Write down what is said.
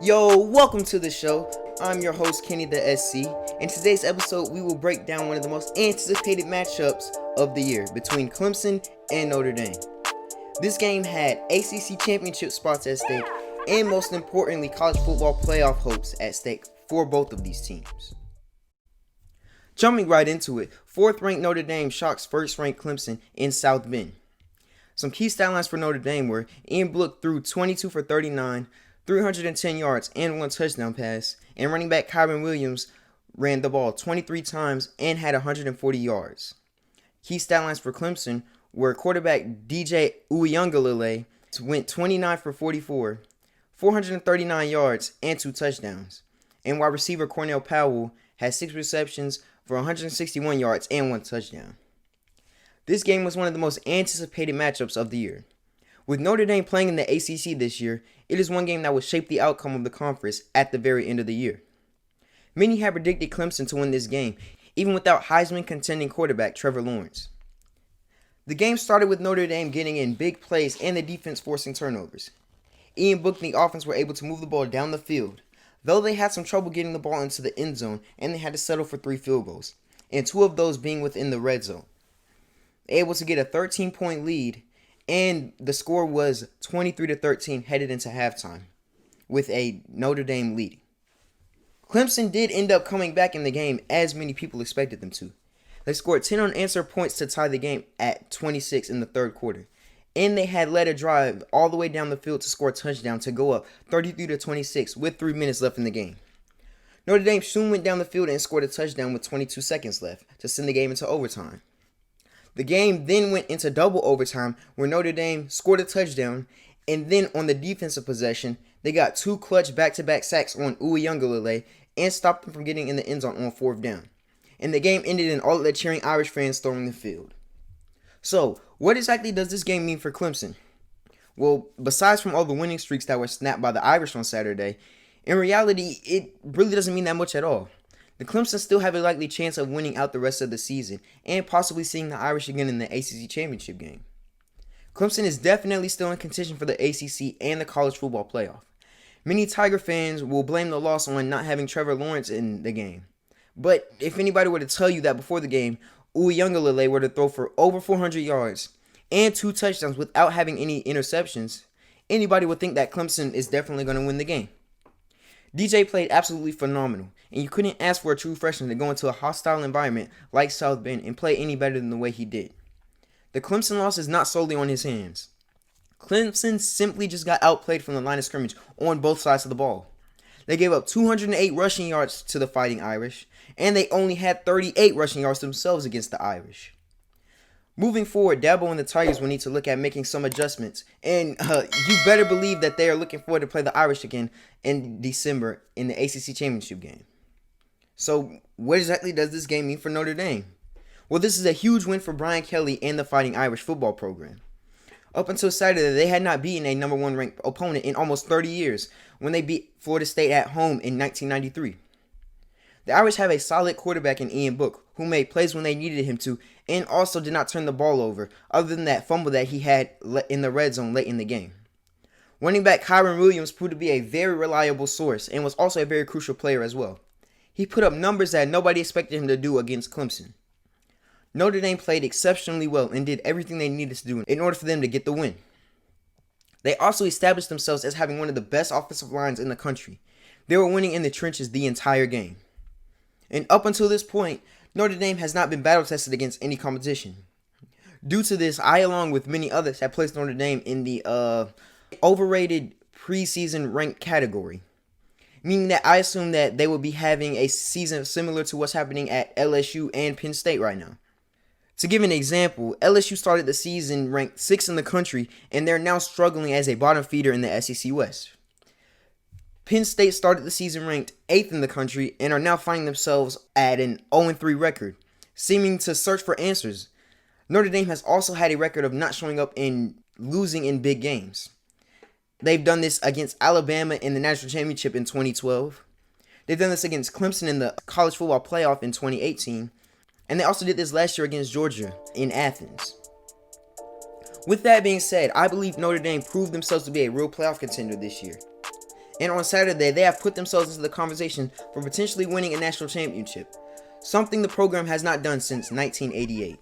Yo, welcome to the show. I'm your host, Kenny the SC. In today's episode, we will break down one of the most anticipated matchups of the year between Clemson and Notre Dame. This game had ACC championship spots at stake, and most importantly, college football playoff hopes at stake for both of these teams. Jumping right into it, 4th ranked Notre Dame shocks 1st ranked Clemson in South Bend. Some key stat lines for Notre Dame were Ian Book threw 22 for 39, 310 yards and 1 touchdown pass, and running back Kyron Williams ran the ball 23 times and had 140 yards. Key stat lines for Clemson were quarterback DJ Uiagalelei went 29 for 44, 439 yards and 2 touchdowns, and wide receiver Cornell Powell had 6 receptions for 161 yards and 1 touchdown. This game was one of the most anticipated matchups of the year. With Notre Dame playing in the ACC this year, it is one game that will shape the outcome of the conference at the very end of the year. Many had predicted Clemson to win this game, even without Heisman contending quarterback Trevor Lawrence. The game started with Notre Dame getting in big plays and the defense forcing turnovers. Ian Book and the offense were able to move the ball down the field, though they had some trouble getting the ball into the end zone and they had to settle for 3 field goals, and 2 of those being within the red zone. Able to get a 13-point lead, and the score was 23-13 headed into halftime, with a Notre Dame leading. Clemson did end up coming back in the game as many people expected them to. They scored 10 unanswered points to tie the game at 26 in the third quarter, and they had led a drive all the way down the field to score a touchdown to go up 33-26 with 3 minutes left in the game. Notre Dame soon went down the field and scored a touchdown with 22 seconds left to send the game into overtime. The game then went into double overtime where Notre Dame scored a touchdown, and then on the defensive possession, they got 2 clutch back-to-back sacks on Uiagalelei and stopped them from getting in the end zone on 4th down. And the game ended in all of the cheering Irish fans storming the field. So, what exactly does this game mean for Clemson? Well, besides from all the winning streaks that were snapped by the Irish on Saturday, in reality, it really doesn't mean that much at all. The Clemson still have a likely chance of winning out the rest of the season and possibly seeing the Irish again in the ACC championship game. Clemson is definitely still in contention for the ACC and the college football playoff. Many Tiger fans will blame the loss on not having Trevor Lawrence in the game. But if anybody were to tell you that before the game, Uiagalelei were to throw for over 400 yards and 2 touchdowns without having any interceptions, anybody would think that Clemson is definitely going to win the game. DJ played absolutely phenomenal, and you couldn't ask for a true freshman to go into a hostile environment like South Bend and play any better than the way he did. The Clemson loss is not solely on his hands. Clemson simply just got outplayed from the line of scrimmage on both sides of the ball. They gave up 208 rushing yards to the Fighting Irish, and they only had 38 rushing yards themselves against the Irish. Moving forward, Dabo and the Tigers will need to look at making some adjustments, and you better believe that they are looking forward to play the Irish again in December in the ACC championship game. So, what exactly does this game mean for Notre Dame? Well, this is a huge win for Brian Kelly and the Fighting Irish football program. Up until Saturday, they had not beaten a number 1 ranked opponent in almost 30 years when they beat Florida State at home in 1993. The Irish have a solid quarterback in Ian Book, who made plays when they needed him to, and also did not turn the ball over, other than that fumble that he had in the red zone late in the game. Running back Kyron Williams proved to be a very reliable source, and was also a very crucial player as well. He put up numbers that nobody expected him to do against Clemson. Notre Dame played exceptionally well and did everything they needed to do in order for them to get the win. They also established themselves as having one of the best offensive lines in the country. They were winning in the trenches the entire game. And up until this point, Notre Dame has not been battle tested against any competition. Due to this, I, along with many others, have placed Notre Dame in the overrated preseason ranked category. Meaning that I assume that they will be having a season similar to what's happening at LSU and Penn State right now. To give an example, LSU started the season ranked 6th in the country, and they're now struggling as a bottom feeder in the SEC West. Penn State started the season ranked 8th in the country and are now finding themselves at an 0-3 record, seeming to search for answers. Notre Dame has also had a record of not showing up and losing in big games. They've done this against Alabama in the national championship in 2012. They've done this against Clemson in the college football playoff in 2018. And they also did this last year against Georgia in Athens. With that being said, I believe Notre Dame proved themselves to be a real playoff contender this year. And on Saturday, they have put themselves into the conversation for potentially winning a national championship, something the program has not done since 1988.